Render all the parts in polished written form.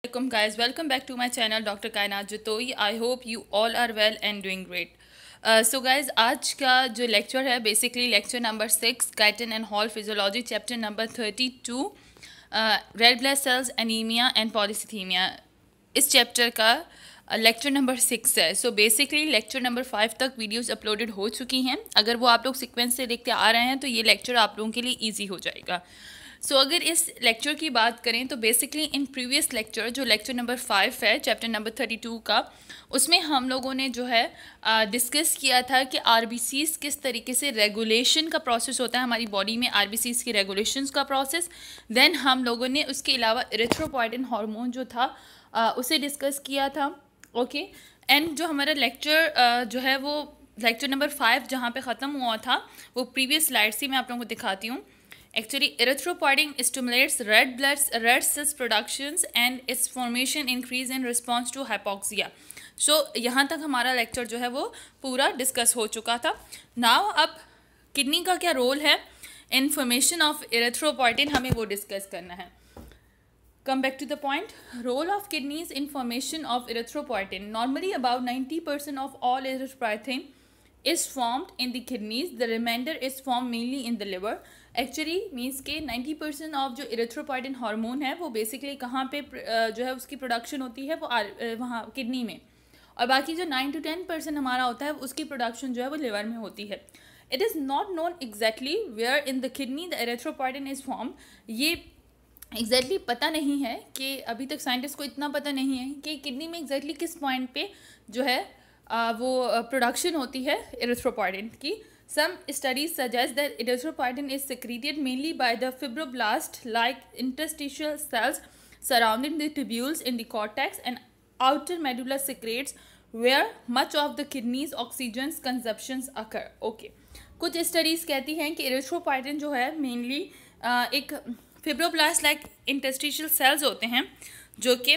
Welcome guys, welcome back to my channel Dr. Kainat Jatoi. I hope you all are well and doing great. So guys, आज का जो lecture है basically lecture number 6 Guyton and Hall physiology chapter number 32 red blood cells anaemia and polycythemia इस chapter का lecture number 6 है. So basically lecture number 5 तक videos uploaded हो चुकी हैं. अगर वो आप लोग सीक्वेंस से देखते आ रहे हैं तो ये लेक्चर आप लोगों के लिए ईजी हो जाएगा. सो अगर इस लेक्चर की बात करें तो बेसिकली इन प्रीवियस लेक्चर जो लेक्चर नंबर 5 है चैप्टर नंबर 32 का, उसमें हम लोगों ने जो है डिस्कस किया था कि आरबीसीज किस तरीके से रेगुलेशन का प्रोसेस होता है हमारी बॉडी में, आरबीसीज की रेगुलेशंस का प्रोसेस. देन हम लोगों ने उसके अलावा इरिथ्रोपॉयटिन हार्मोन जो था उसे डिस्कस किया था. ओके एंड जो हमारा लेक्चर जो है वो लेक्चर नंबर 5 जहाँ पे ख़त्म हुआ था वो प्रीवियस स्लाइड से मैं आप लोगों को दिखाती हूँ. Actually, erythropoietin stimulates red cells productions and its formation increase in response to hypoxia. So यहाँ तक हमारा लेक्चर जो है वो पूरा डिस्कस हो चुका था. नाउ अब किडनी का क्या रोल है इन फॉर्मेशन ऑफ erythropoietin हमें वो डिस्कस करना है. Come back to the point. Role of kidneys in formation of erythropoietin. Normally about 90% of all erythropoietin is formed in the kidneys. The remainder is formed mainly in the liver. Actually means के 90% of जो इरिथ्रोपॉयटिन hormone है वो basically कहाँ पे जो है उसकी production होती है वो वहाँ किडनी में, और बाकी जो 9 to 10% हमारा होता है उसकी प्रोडक्शन जो है वो लिवर में होती है. It is not known exactly where in the kidney the erythropoietin is form. ये एग्जैक्टली पता नहीं है कि अभी तक साइंटिस्ट को इतना पता नहीं है कि किडनी में एग्जैक्टली किस पॉइंट पे जो है वो प्रोडक्शन होती है इरिथ्रोपॉयटिन की. Some studies suggest that erythropoietin is secreted mainly by the fibroblast-like interstitial cells surrounding the tubules in the cortex, and outer medulla secretes where much of the kidney's oxygen consumptions occur. Okay. कुछ studies कहती हैं कि erythropoietin जो है mainly एक fibroblast like interstitial cells होते हैं जो कि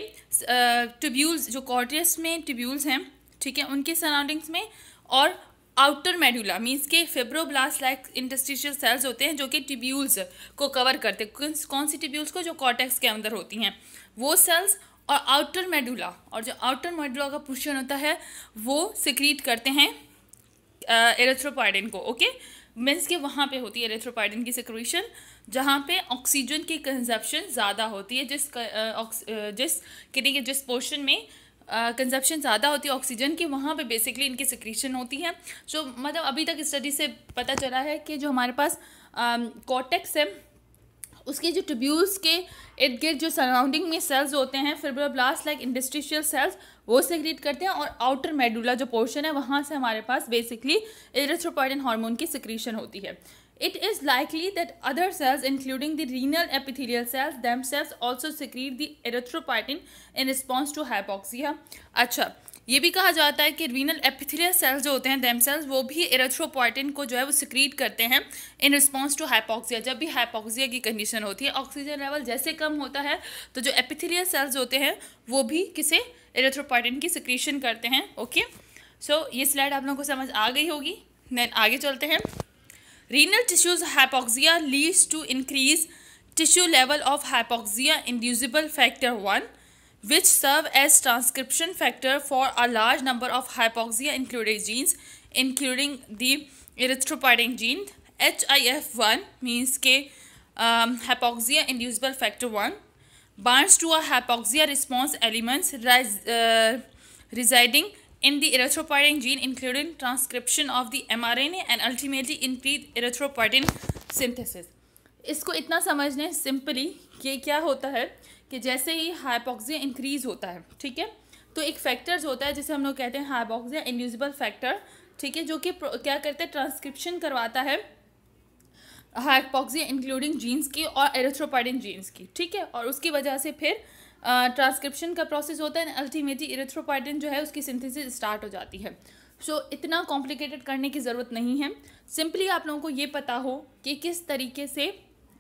ट्यूब्यूल्स जो कॉर्टेक्स में ट्यूब्यूल्स हैं, ठीक है, उनके सराउंडिंग्स में, और आउटर मेडुला मीन्स के फिब्रोब्लास्ट लाइक इंटरस्टिशियल सेल्स होते हैं जो कि ट्यूब्यूल्स को कवर करते हैं. कौन सी ट्यूब्यूल्स को? जो कॉर्टेक्स के अंदर होती हैं वो सेल्स, और आउटर मेडुला, और जो आउटर मेडुला का पोर्शन होता है वो सिक्रीट करते हैं एरिथ्रोपॉयटिन को. ओके मीन्स के वहाँ पे होती है एरिथ्रोपॉयटिन की सिक्रीशन जहाँ पे ऑक्सीजन की कंजप्शन ज़्यादा होती है. जिस किडनी के जिस पोर्शन में कंजप्शन ज़्यादा होती है ऑक्सीजन की, वहाँ पे बेसिकली इनकी सिक्रीशन होती है. सो मतलब अभी तक स्टडी से पता चला है कि जो हमारे पास कॉर्टेक्स है उसके जो ट्यूब्यूल्स के इर्द गिर्द जो सराउंडिंग में सेल्स होते हैं फिब्रोब्लास्ट लाइक इंटरस्टिशियल सेल्स वो सिक्रीट करते हैं, और आउटर मेडुला जो पोर्शन है वहाँ से हमारे पास बेसिकली एरिथ्रोपॉयटिन हार्मोन की सिक्रीशन होती है. It is likely that other cells, including the renal epithelial cells themselves, also secrete the erythropoietin in response to hypoxia. अच्छा, ये भी कहा जाता है कि रीनल एपिथेलियल सेल्स जो होते हैं themselves वो भी एरिथ्रोपॉयटिन को जो है वो सिक्रीट करते हैं इन रिस्पॉन्स टू हाइपोक्सिया. जब भी हाइपोक्सिया की कंडीशन होती है, ऑक्सीजन लेवल जैसे कम होता है तो जो एपिथेलियल सेल्स होते हैं वो भी किसे एरिथ्रोपॉयटिन की सिक्रीशन करते हैं. ओके सो ये स्लाइड आप लोगों को समझ आ गई होगी. देन आगे चलते हैं. Renal tissues hypoxia leads to increased tissue level of hypoxia inducible factor 1, which serve as transcription factor for a large number of hypoxia included genes, including the erythropoietin gene. HIF1 means के hypoxia inducible factor 1 binds to a hypoxia response elements residing in the erythropoietin gene, including transcription of the mRNA and ultimately increase erythropoietin synthesis. इसको इतना समझने simply कि क्या होता है कि जैसे ही हाइपोक्सिया इंक्रीज होता है, ठीक है, तो एक फैक्टर्स होता है जिसे हम लोग कहते हैं हाइपोक्सिया इंड्यूसिबल फैक्टर, ठीक है, जो कि क्या करते हैं ट्रांसक्रिप्शन करवाता है हाइपोक्सिया इंक्लूडिंग जीन्स की और एरिथ्रोपॉयटिन जीन्स की, ठीक है, और उसकी वजह से फिर ट्रांसक्रिप्शन का प्रोसेस होता है, अल्टीमेटली इरिथ्रोपॉयटिन जो है उसकी सिंथेसिस स्टार्ट हो जाती है. सो इतना कॉम्प्लिकेटेड करने की ज़रूरत नहीं है. सिंपली आप लोगों को ये पता हो कि किस तरीके से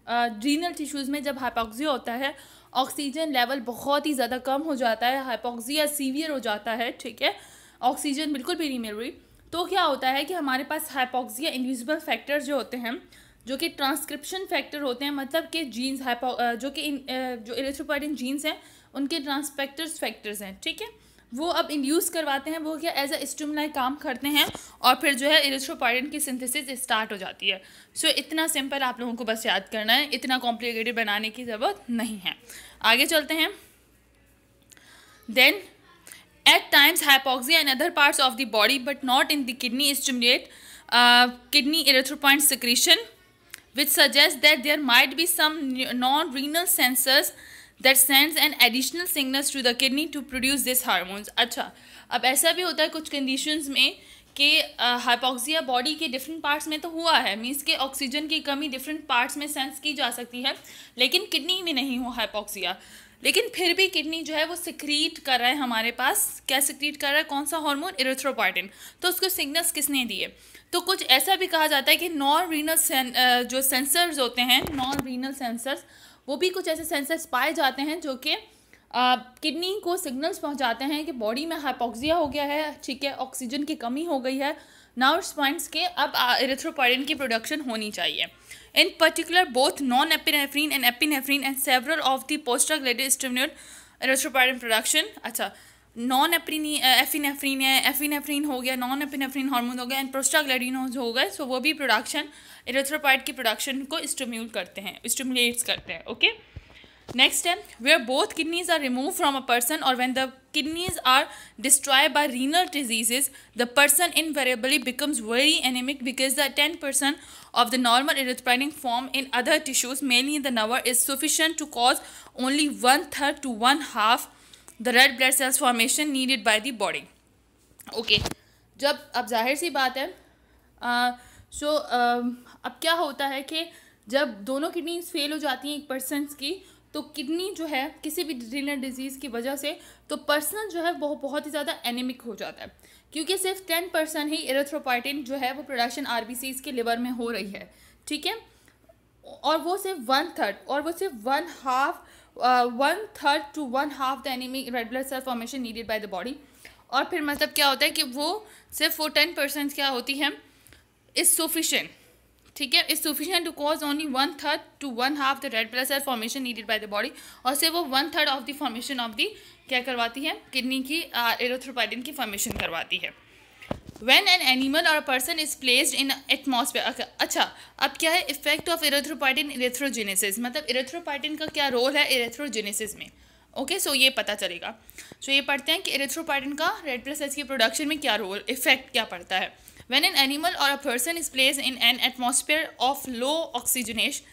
रीनल टिश्यूज़ में जब हाइपोक्सिया होता है ऑक्सीजन लेवल बहुत ही ज़्यादा कम हो जाता है, हाइपोक्सिया सीवियर हो जाता है, ठीक है, ऑक्सीजन बिल्कुल भी नहीं मिल रही, तो क्या होता है कि हमारे पास हाइपोक्सिया इंड्यूसिबल फैक्टर्स जो होते हैं जो कि ट्रांसक्रिप्शन फैक्टर होते हैं, मतलब कि जीन्स जो कि जो इरिथ्रोपॉयटिन जीन्स हैं उनके ट्रांसपेक्टर्स फैक्टर्स हैं, ठीक है, वो अब इंड्यूस करवाते हैं, वो क्या एज अ स्टिमुलाई काम करते हैं और फिर जो है इरिथ्रोपोइटिन की सिंथेसिस स्टार्ट हो जाती है। सो इतना सिंपल आप लोगों को बस याद करना है, इतना कॉम्प्लिकेटेड बनाने की ज़रूरत नहीं है। आगे चलते हैं। Then at times hypoxia in other parts of the body but not in the kidney stimulate kidney erythropoietin secretion, which suggests that there might be some non-renal sensors that sends an additional signals to the kidney to produce this hormones। अच्छा, अब ऐसा भी होता है कुछ conditions में कि hypoxia body के डिफरेंट पार्ट्स में तो हुआ है, मीन्स के ऑक्सीजन की कमी डिफरेंट पार्ट्स में सेंस की जा सकती है, लेकिन किडनी में नहीं हो हाइपोक्सिया, लेकिन फिर भी किडनी जो है वो सिक्रीट कर रहा है हमारे पास, क्या सिक्रीट कर रहा है, कौन सा हार्मोन, इरिथ्रोपोइटिन। तो उसको सिग्नल्स किसने दिए, तो कुछ ऐसा भी कहा जाता है कि नॉन रीनल जो सेंसर्स होते हैं, नॉन रीनल सेंसर्स, वो भी कुछ ऐसे सेंसर्स पाए जाते हैं जो कि किडनी को सिग्नल्स पहुंचाते हैं कि बॉडी में हाइपोक्सिया हो गया है, ठीक है, ऑक्सीजन की कमी हो गई है, नाउ इट्स पॉइंट्स के अब इरिथ्रोपोइटिन की प्रोडक्शन होनी चाहिए। In particular, both non-epinephrine and epinephrine and several of the postulated stimulate erythropoietin production। अच्छा, नॉन एपिनेफ्रीन है, एपिनेफ्रीन हो गया, नॉन एपिनेफ्रीन हार्मोन हो गया एंड प्रोस्टाग्लैंडिनोज हो गए, सो वो भी प्रोडक्शन इरिथ्रोपोइट की प्रोडक्शन को स्टिम्यूलेट करते हैं, स्टिमुलेट्स करते हैं। ओके, नेक्स्ट है where both kidneys are remove from a person or when the kidneys are destroyed by renal diseases, the person invariably becomes very anemic because the 10% of the normal erythropoietin form in other tissues, mainly in the liver, is sufficient to cause only 1/3 to 1/2 the red blood cells formation needed by the body। Okay, जब अब जाहिर सी बात है अब क्या होता है कि जब दोनों किडनीज फेल हो जाती हैं एक पर्सन की, तो किडनी जो है किसी भी रीनल डिजीज़ की वजह से तो पर्सन जो है वो बहुत ही ज़्यादा एनीमिक हो जाता है, क्योंकि सिर्फ 10% ही इरिथ्रोपोइटिन जो है वो प्रोडक्शन आरबीसीज के लिवर में हो रही है, ठीक है, और वो सिर्फ 1/3 और वो सिर्फ 1/3 to 1/2 the anaemic red blood cell formation needed by the body. और फिर मतलब क्या होता है कि वो सिर्फ वो 10% क्या होती है, इज सफिशिएंट, ठीक है, is sufficient to cause only 1/3 to 1/2 the red blood cell formation needed by the body, और सिर्फ वो 1/3 of the formation of the क्या करवाती है, किडनी की इरिथ्रोपोइटिन की फॉर्मेशन करवाती है। When an animal or a person is placed in atmosphere, अच्छा अब क्या है इफेक्ट ऑफ इरिथ्रोपोइटिन इरिथ्रोजेनेसिस, मतलब इरिथ्रोपोइटिन का क्या रोल है इरिथ्रोजेनेसिस में। ओके, सो ये पता चलेगा। सो ये पढ़ते हैं कि इरिथ्रोपोइटिन का रेड ब्लड सेल्स की प्रोडक्शन में क्या रोल, इफेक्ट क्या पड़ता है। When an animal or a person is placed in an atmosphere of low oxygenation,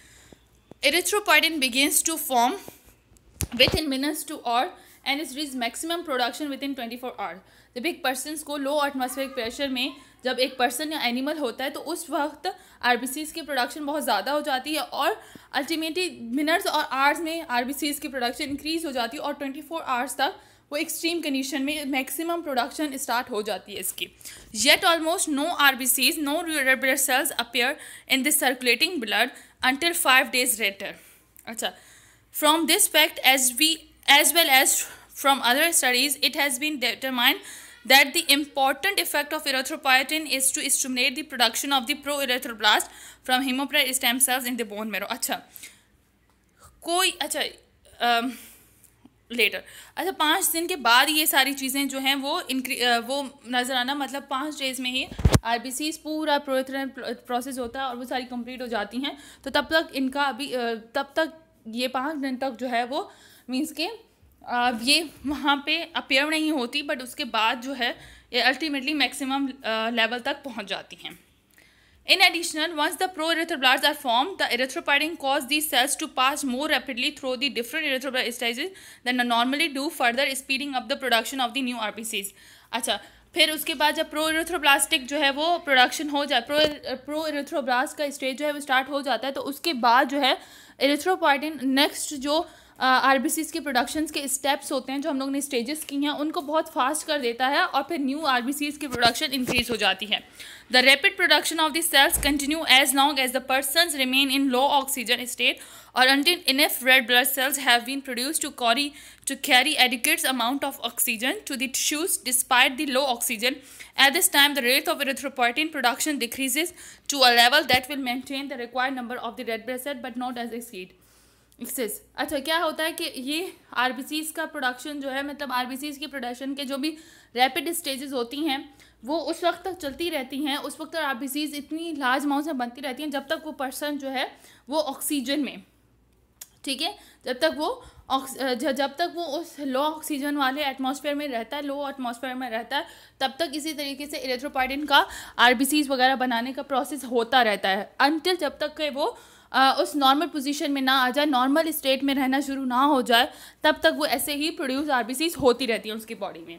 erythropoietin begins to form within minutes to hours and it reaches maximum production within 24 hours। जब एक person को लो atmospheric pressure में जब एक person या animal होता है तो उस वक्त आरबीसीज की प्रोडक्शन बहुत ज़्यादा हो जाती है और अल्टीमेटली मिनट्स और आवर्स में आरबीसीज की प्रोडक्शन इंक्रीज हो जाती है और 24 आवर्स तक वो एक्सट्रीम कंडीशन में मैक्सिमम प्रोडक्शन स्टार्ट हो जाती है इसकी। Yet almost no RBCs, no red blood cells appear in this circulating blood until 5 days later। अच्छा, from this fact as well as from other studies, it has been determined that the important effect of erythropoietin is to stimulate the production of the pro-erythroblast from hematopoietic stem cells in the bone marrow। अच्छा, कोई letter, अच्छा 5 दिन के बाद ये सारी चीज़ें जो हैं वो नज़र आना, मतलब 5 डेज़ में ही आरबीसीज पूरा प्रोसेस होता है और वो सारी कंप्लीट हो जाती हैं, तो तब तक इनका अभी तब तक ये 5 दिन तक जो है वो मीन्स के ये वहाँ पे अपेयर नहीं होती, बट उसके बाद जो है ये अल्टीमेटली मैक्सिमम लेवल तक पहुँच जाती हैं। In addition, once the pro-erythroblasts are formed, the erythropoietin cause these cells to pass more rapidly through the different erythroblast stages than normally do, further speeding up the production of the new RBCs। अच्छा, फिर उसके बाद जब pro-erythroblastic जो है वो production हो जाए, प्रो-एरिथ्रोब्लास्ट का स्टेज जो है वो स्टार्ट हो जाता है, तो उसके बाद जो है एरिथ्रोपोइटिन नेक्स्ट जो आरबीसीज के प्रोडक्शंस के स्टेप्स होते हैं जो हम लोग ने स्टेजेस की हैं उनको बहुत फास्ट कर देता है और फिर न्यू आरबीसीज की प्रोडक्शन इंक्रीज हो जाती है। The rapid production of the cells continue as long as the persons remain in low oxygen state और until enough red blood cells have been produced to carry adequate amount of oxygen to the tissues despite the low oxygen। At this time, the rate of erythropoietin production decreases to a level that will maintain the required number of the red blood cells but not as exceed। Excess. अच्छा, क्या होता है कि ये RBCs का production जो है, मतलब आरबीसीज की प्रोडक्शन के जो भी रैपिड स्टेजेस होती हैं वो उस वक्त तक चलती रहती हैं, उस वक्त तक आरबीसीज इतनी लार्ज अमाउंट में बनती रहती हैं जब तक वो पर्सन जो है वो ऑक्सीजन में, ठीक है, जब तक वो उस लो ऑक्सीजन वाले एटमॉस्फेयर में रहता है, लो एटमॉस्फेयर में रहता है, तब तक इसी तरीके से इरेथ्रोपोइडिन का आरबीसीज वगैरह बनाने का प्रोसेस होता रहता है, अनटिल जब तक कि वो उस नॉर्मल पोजीशन में ना आ जाए, नॉर्मल स्टेट में रहना शुरू ना हो जाए, तब तक वो ऐसे ही प्रोड्यूस आरबीसीज होती रहती हैं उसकी बॉडी में।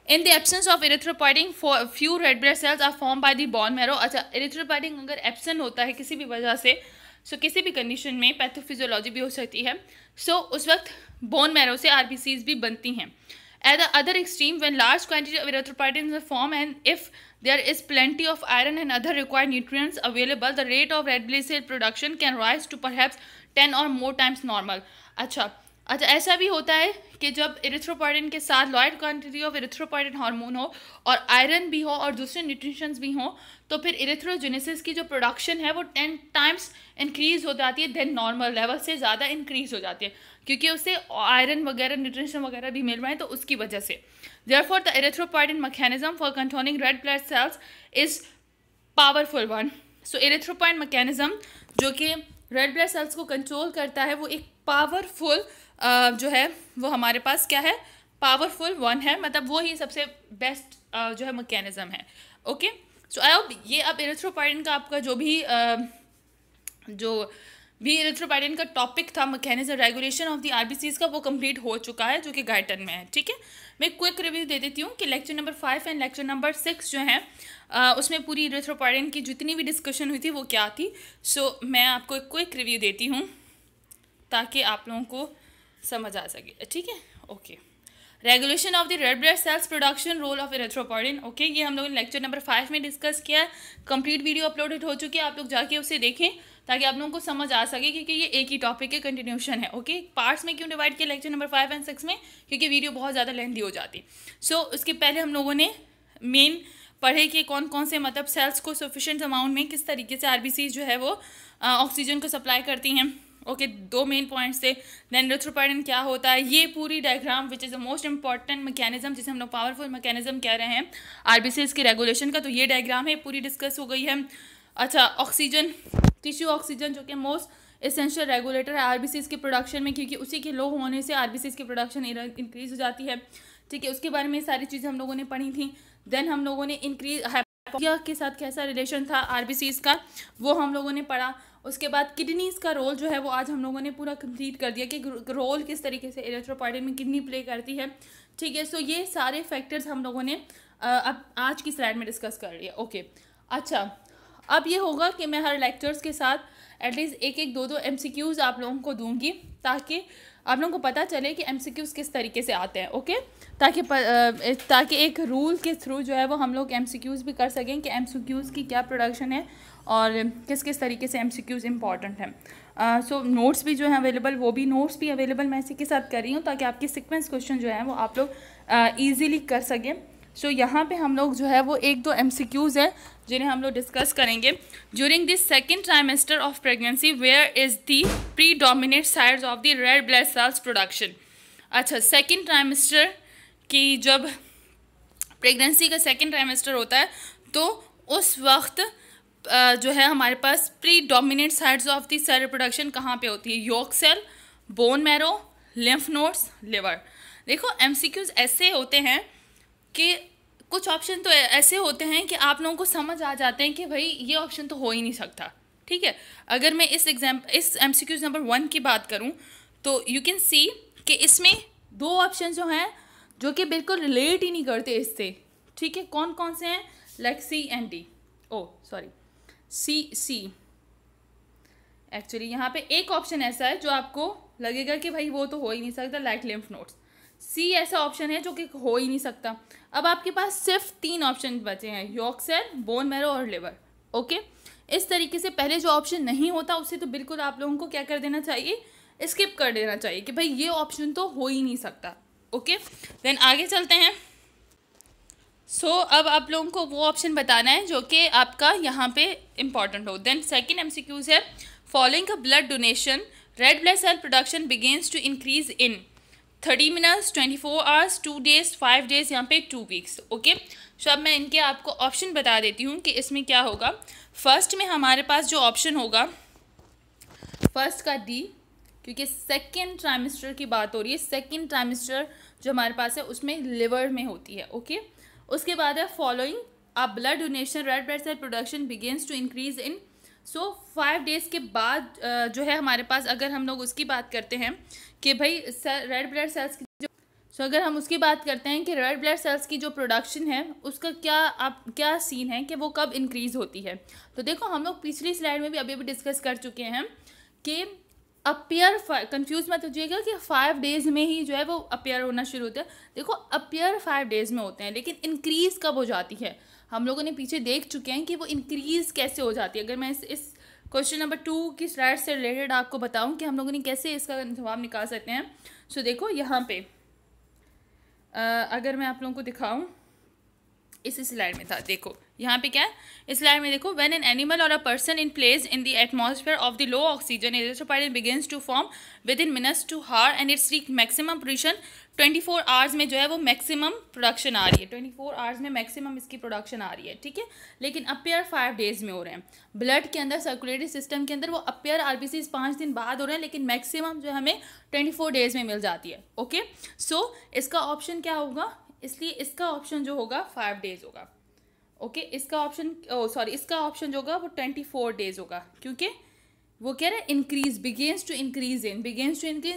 In the absence of erythropoietin few red blood cells are form by the bone marrow. अच्छा, इरेथ्रोपोइडिन अगर एब्सेंट होता है किसी भी वजह से, किसी भी कंडीशन में, पैथोफिजियोलॉजी भी हो सकती है, उस वक्त बोन मैरो से आरबीसीज भी बनती हैं। At the other extreme, when large quantity of erythropoietin are form and if there is plenty of iron and other required nutrients available, the rate of red blood cell production can rise to perhaps 10 or more times normal. अच्छा, ऐसा भी होता है कि जब इरिथ्रोपोइडिन के साथ Lloyd quantity of इरिथ्रोपोइडिन hormone हो और आयरन भी हो और दूसरे न्यूट्रिशंस भी हो, तो फिर इरिथ्रोजेनेसिस की जो प्रोडक्शन है वो 10 टाइम्स इंक्रीज हो जाती है, देन नॉर्मल लेवल से ज़्यादा इंक्रीज हो जाती है, क्योंकि उससे आयरन वगैरह न्यूट्रिशन वगैरह भी मिल रहा है, तो उसकी वजह से। Therefore, the erythropoietin mechanism for controlling red blood cells is powerful one. So, erythropoietin mechanism जो कि रेड ब्लड सेल्स को कंट्रोल करता है, वो एक पावरफुल जो है वो हमारे पास क्या है, पावरफुल वन है, मतलब वो ही सबसे बेस्ट जो है मैकेनिज्म है। ओके, सो आई होप ये अब इरिथ्रोपोइडिन का आपका जो भी इरिथ्रोपोइडिन का टॉपिक था, mechanism regulation of the RBCs का, वो कंप्लीट हो चुका है, जो कि गाइटन में है। ठीक है, मैं क्विक रिव्यू दे देती हूँ कि lecture number 5 and lecture number 6 जो है उसमें पूरी इरिथ्रोपोइडिन की जितनी भी डिस्कशन हुई थी वो क्या थी। मैं आपको एक क्विक रिव्यू देती हूँ ताकि आप लोगों को समझ आ सके। ठीक है, okay. Regulation of the red blood cells production, role of erythropoietin. Okay, ये हम लोगों ने लेक्चर नंबर 5 में डिस्कस किया है, कंप्लीट वीडियो अपलोडेड हो चुकी है, आप लोग जाके उसे देखें ताकि आप लोगों को समझ आ सके, क्योंकि ये एक ही टॉपिक के कंटिन्यूशन है। ओके, पार्ट्स में क्यों डिवाइड किया लेक्चर नंबर 5 एंड 6 में, क्योंकि वीडियो बहुत ज़्यादा लेंथी हो जाती। उसके पहले हम लोगों ने मेन पढ़े कि कौन कौन से मतलब सेल्स को सफिशिएंट अमाउंट में किस तरीके से आरबीसी जो है वो ऑक्सीजन को सप्लाई करती हैं। ओके, 2 मेन पॉइंट से। देन इरिथ्रोपोइडिन क्या होता है, ये पूरी diagram which is the most important mechanism, जिसे हम लोग पावरफुल मैकेनिज्म कह रहे हैं आरबीसीज की रेगुलेशन का, तो ये डायग्राम है, पूरी डिस्कस हो गई है। अच्छा, ऑक्सीजन, टिश्यू ऑक्सीजन जो कि मोस्ट एसेंशियल रेगुलेटर है आरबीसीज के प्रोडक्शन में, क्योंकि उसी के लो होने से आरबीसीज की प्रोडक्शन इंक्रीज हो जाती है। ठीक है, उसके बारे में सारी चीज़ें हम लोगों ने पढ़ी थी। देन हम लोगों ने इंक्रीज हाइपोक्सिया के साथ कैसा रिलेशन था आरबीसीज का, वो हम लोगों ने पढ़ा। उसके बाद किडनीज का रोल जो है वो आज हम लोगों ने पूरा कंप्लीट कर दिया कि रोल किस तरीके से इरिथ्रोपोइडिन में किडनी प्ले करती है। ठीक है, ये सारे फैक्टर्स हम लोगों ने अब आज की स्लाइड में डिस्कस कर लिया। ओके, अच्छा, अब ये होगा कि मैं हर लेक्चर्स के साथ एटलीस्ट एक 2 MCQs आप लोगों को दूंगी, ताकि आप लोगों को पता चले कि MCQs किस तरीके से आते हैं। ओके, ताकि एक रूल के थ्रू जो है वो हम लोग MCQs भी कर सकें कि MCQs की क्या प्रोडक्शन है और किस किस तरीके से MCQs इंपॉर्टेंट हैं। नोट्स भी जो है अवेलेबल, वो भी नोट्स भी अवेलेबल मैं इसी के साथ कर रही हूँ, ताकि आपके सीक्वेंस क्वेश्चन जो है वो आप लोग ईजीली कर सकें। यहाँ पे हम लोग जो है वो 1-2 MCQs है जिन्हें हम लोग डिस्कस करेंगे। During this second trimester of pregnancy where is the predominate sides of the red blood cells production. अच्छा, सेकेंड ट्राइमेस्टर की जब प्रेगनेंसी का सेकेंड ट्राइमेस्टर होता है तो उस वक्त जो है हमारे पास predominate sides of the cell production कहाँ पे होती है, yolk cell, bone marrow, lymph nodes, liver. देखो, MCQs ऐसे होते हैं कि कुछ ऑप्शन तो ऐसे होते हैं कि आप लोगों को समझ आ जाते हैं कि भाई ये ऑप्शन तो हो ही नहीं सकता। ठीक है, अगर मैं इस MCQs नंबर 1 की बात करूं तो यू कैन सी कि इसमें 2 ऑप्शन जो हैं जो कि बिल्कुल रिलेट ही नहीं करते इससे। ठीक है, कौन कौन से हैं, like C and D, C actually यहाँ पे एक ऑप्शन ऐसा है जो आपको लगेगा कि भाई वो तो हो ही नहीं सकता, लाइक लिम्फ नोड्स। C ऐसा ऑप्शन है जो कि हो ही नहीं सकता। अब आपके पास सिर्फ 3 ऑप्शन बचे हैं, यॉर्क सेल, बोन मैरो और लिवर। ओके, इस तरीके से पहले जो ऑप्शन नहीं होता उसे तो बिल्कुल आप लोगों को क्या कर देना चाहिए, स्किप कर देना चाहिए कि भाई ये ऑप्शन तो हो ही नहीं सकता। ओके, देन आगे चलते हैं। अब आप लोगों को वो ऑप्शन बताना है जो कि आपका यहाँ पे इम्पॉर्टेंट हो। देन सेकेंड MCQs है, following a blood donation red blood cell production begins to increase in 30 minutes, 24 hours, 2 days, 5 days, यहाँ पे 2 वीक्स। ओके, सो अब मैं इनके आपको ऑप्शन बता देती हूँ कि इसमें क्या होगा। फर्स्ट में हमारे पास जो ऑप्शन होगा, फर्स्ट का डी, क्योंकि सेकेंड ट्राइमेस्टर की बात हो रही है, सेकेंड ट्राइमेस्टर जो हमारे पास है उसमें लिवर में होती है। ओके, उसके बाद है following a blood donation red blood cell production begins to increase in. So 5 days के बाद जो है हमारे पास, अगर हम लोग उसकी बात करते हैं कि भाई रेड ब्लड सेल्स की जो अगर हम उसकी बात करते हैं कि रेड ब्लड सेल्स की जो प्रोडक्शन है उसका क्या सीन है कि वो कब इंक्रीज़ होती है। तो देखो, हम लोग पिछली स्लाइड में भी अभी डिस्कस कर चुके हैं कि अपियर, कंफ्यूज मत होइएगा कि 5 डेज में ही जो है वो अपियर होना शुरू होता है। देखो, अपियर 5 डेज में होते हैं, लेकिन इंक्रीज़ कब हो जाती है हम लोगों ने पीछे देख चुके हैं कि वो इंक्रीज़ कैसे हो जाती है। अगर मैं इस क्वेश्चन नंबर 2 की स्लाइड से रिलेटेड आपको बताऊं कि हम लोगों ने कैसे इसका जवाब निकाल सकते हैं। सो देखो, यहाँ पे अगर मैं आप लोगों को दिखाऊं, इस स्लाइड में था, देखो यहाँ पे क्या है, इस स्लाइड में देखो, when an animal or a person in place in the atmosphere of the low oxygen erythropoietin begins to form within minutes to hour and its reach maximum production 24 hours में जो है वो maximum production आ रही है, 24 hours में maximum इसकी production आ रही है। ठीक है, लेकिन अपेयर 5 डेज में हो रहे हैं। ब्लड के अंदर, सर्कुलेटरी सिस्टम के अंदर वो अपेयर आरबीसी 5 दिन बाद हो रहे हैं, लेकिन मैक्सिमम जो हमें 24 डेज में मिल जाती है। ओके, सो इसका ऑप्शन क्या होगा, इसलिए इसका ऑप्शन जो होगा 5 डेज होगा। ओके, इसका ऑप्शन इसका ऑप्शन जो होगा वो 24 डेज होगा, क्योंकि वो कह रहे हैं increase, begins to increase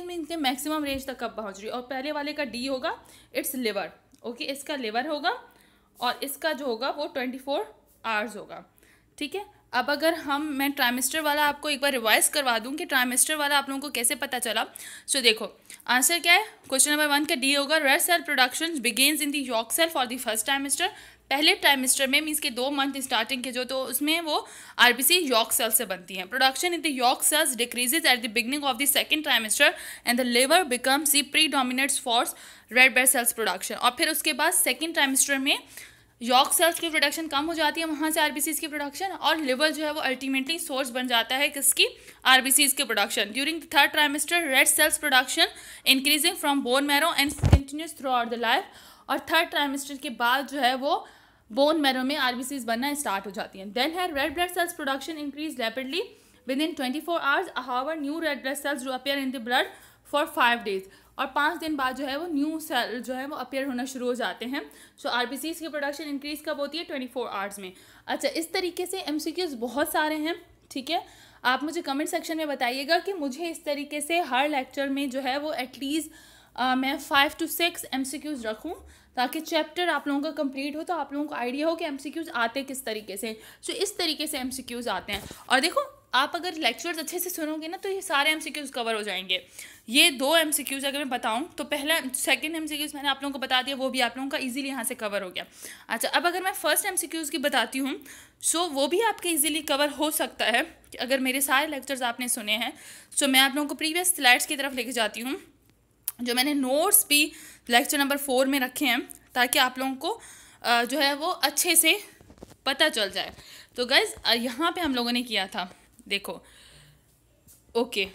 mean के मैक्सिमम रेंज तक कब पहुंच रही है। और पहले वाले का डी होगा, इट्स लिवर। ओके, इसका लिवर होगा और इसका जो होगा वो 24 आवर्स होगा। ठीक है, अब अगर मैं ट्राइमेस्टर वाला आपको एक बार रिवाइज करवा दूं कि ट्राइमेस्टर वाला आप लोगों को कैसे पता चला। सो देखो, आंसर क्या है, क्वेश्चन नंबर 1 का डी होगा, red cell production begins in the yolk cell for the first trimester. पहले ट्राइमेस्टर में मीन्स के 2 मंथ स्टार्टिंग के जो, तो उसमें वो आरबीसी यॉर्क सेल से बनती हैं। Production in the yolk cells decreases at the beginning of the second trimester and the liver becomes the predominant force red blood cells production. और फिर उसके बाद सेकंड ट्राइमेस्टर में यॉर्क सेल्स की production कम हो जाती है, वहाँ से आरबीसीज की प्रोडक्शन, और लिवर जो है वो अल्टीमेटली सोर्स बन जाता है किसकी, आरबीसीज के production. During the third trimester red cells production increasing from bone marrow and continuous through out the life. और थर्ड ट्राइमेस्टर के बाद जो है वो बोन मैरो में आरबीसीज बनना स्टार्ट हो जाती हैं। देन है red blood cells production increase rapidly with in 24 hours. However new red blood sales do appear in the blood for 5 days. और 5 दिन बाद जो है वो न्यू सेल जो है वो अपीयर होना शुरू हो जाते हैं। सो आरबीसीज की प्रोडक्शन इंक्रीज कब होती है, 24 आवर्स में। अच्छा, इस तरीके से एमसीक्यूज बहुत सारे हैं। ठीक है, आप मुझे कमेंट सेक्शन में बताइएगा कि मुझे इस तरीके से हर लेक्चर में जो है वो एटलीस्ट मैं 5 to 6 एमसीक्यूज रखूँ, ताकि चैप्टर आप लोगों का कंप्लीट हो, तो आप लोगों को आइडिया हो कि एमसीक्यूज आते किस तरीके से। सो इस तरीके से एमसीक्यूज आते हैं। और देखो, आप अगर लेक्चर्स अच्छे से सुनोगे ना तो ये सारे एमसीक्यूज कवर हो जाएंगे। ये 2 एमसीक्यूज अगर मैं बताऊं तो पहला, सेकंड एमसीक्यूज मैंने आप लोगों को बता दिया, वो भी आप लोगों का इजीली यहाँ से कवर हो गया। अच्छा, अब अगर मैं फर्स्ट एमसीक्यूज की बताती हूँ, सो वो भी आपके इजीली कवर हो सकता है कि अगर मेरे सारे लेक्चर्स आपने सुने हैं। सो मैं आप लोगों को प्रीवियस स्लाइड्स की तरफ लेके जाती हूँ, जो मैंने नोट्स भी लेक्चर नंबर 4 में रखे हैं, ताकि आप लोगों को जो है वो अच्छे से पता चल जाए। तो गाइज, यहाँ पे हम लोगों ने किया था, देखो, ओके,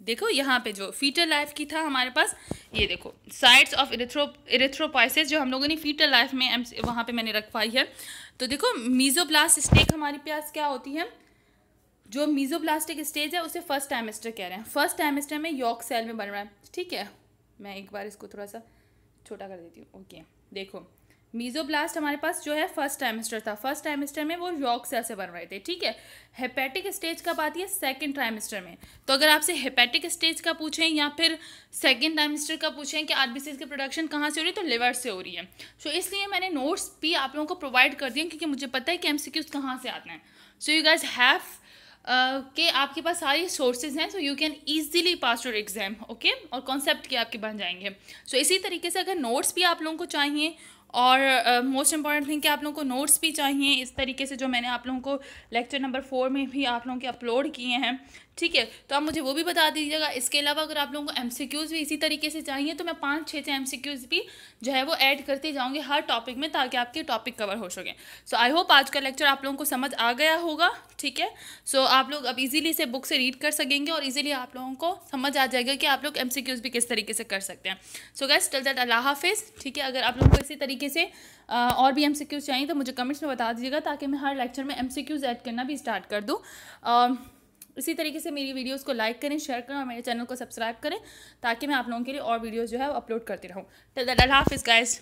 देखो यहाँ पे जो फीटल लाइफ की था हमारे पास, ये देखो साइट्स ऑफ इरिथ्रोपाइसिस जो हम लोगों ने फीटल लाइफ में वहाँ पे मैंने रखवाई है। तो देखो, मीजोब्लास्ट स्टेज हमारे पास क्या होती है, जो मीजोब्लास्टिक स्टेज है उसे फर्स्ट टाइमेस्टर कह रहे हैं। फर्स्ट टाइमेस्टर में यॉर्क सेल में बन रहा है। ठीक है, मैं एक बार इसको थोड़ा सा छोटा कर देती हूँ। ओके, देखो, मीजोब्लास्ट हमारे पास जो है फर्स्ट टाइमेस्टर था। फर्स्ट टाइमेस्टर में वो यॉर्क सेल से बन रहे थे। ठीक है, हेपेटिक स्टेज कब आती है, सेकंड ट्राइमेस्टर में। तो अगर आपसे हेपेटिक स्टेज का पूछें या फिर सेकंड ट्राइमेस्टर का पूछें कि आरबीसीज की प्रोडक्शन कहाँ से हो रही है, तो लिवर से हो रही है। सो इसलिए मैंने नोट्स भी आप लोगों को प्रोवाइड कर दिए, क्योंकि मुझे पता है कि एमसीक्यूज कहाँ से आते हैं। सो यू गाइज हैव कि आपके पास सारी सोर्सेज हैं, so you can easily pass your exam. Okay, और कॉन्सेप्ट के आपके बन जाएंगे। सो इसी तरीके से अगर नोट्स भी आप लोगों को चाहिए और मोस्ट इंपॉर्टेंट थिंग कि आप लोगों को नोट्स भी चाहिए इस तरीके से, जो मैंने आप लोगों को लेक्चर नंबर 4 में भी आप लोगों के अपलोड किए हैं, ठीक है। तो आप मुझे वो भी बता दीजिएगा। इसके अलावा अगर आप लोगों को एमसीक्यूज़ भी इसी तरीके से चाहिए तो मैं 5-6 एमसीक्यूज़ भी जो है वो ऐड करते जाऊँगी हर टॉपिक में, ताकि आपके टॉपिक कवर हो सकें। सो आई होप आज का लेक्चर आप लोगों को समझ आ गया होगा, ठीक है। सो आप लोग अब इजीली से बुक से रीड कर सकेंगे और इजीली आप लोगों को समझ आ जाएगा कि आप लोग एमसीक्यूज़ भी किस तरीके से कर सकते हैं। सो गाइस टिल दैट अल्लाह हाफिज़, ठीक है। अगर आप लोगों को इसी तरीके से और भी एमसीक्यूज़ चाहिए तो मुझे कमेंट्स में बता दीजिएगा, ताकि मैं हर लेक्चर में एमसीक्यूज़ ऐड करना भी स्टार्ट कर दूँ। इसी तरीके से मेरी वीडियोस को लाइक करें, शेयर करें और मेरे चैनल को सब्सक्राइब करें, ताकि मैं आप लोगों के लिए और वीडियोस जो है वो अपलोड करती रहूँ। टिल दैट अल्लाह हाफिज़ गाइस।